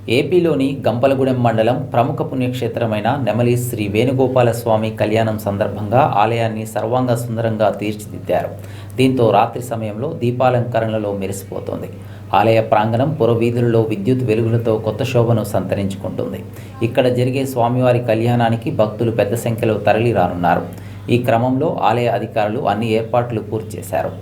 ఏపీలోని గంపలగూడెం మండలం ప్రముఖ పుణ్యక్షేత్రమైన నెమలి శ్రీ వేణుగోపాల స్వామి కళ్యాణం సందర్భంగా ఆలయాన్ని సర్వాంగ సుందరంగా తీర్చిదిద్దారు. దీంతో రాత్రి సమయంలో దీపాలంకరణలో మెరిసిపోతోంది. ఆలయ ప్రాంగణం పురవీధులలో విద్యుత్ వెలుగులతో కొత్త శోభను సంతరించుకుంటుంది. ఇక్కడ జరిగే స్వామివారి కళ్యాణానికి భక్తులు పెద్ద సంఖ్యలో తరలి రానున్నారు. ఈ క్రమంలో ఆలయ అధికారులు అన్ని ఏర్పాట్లు పూర్తి చేశారు.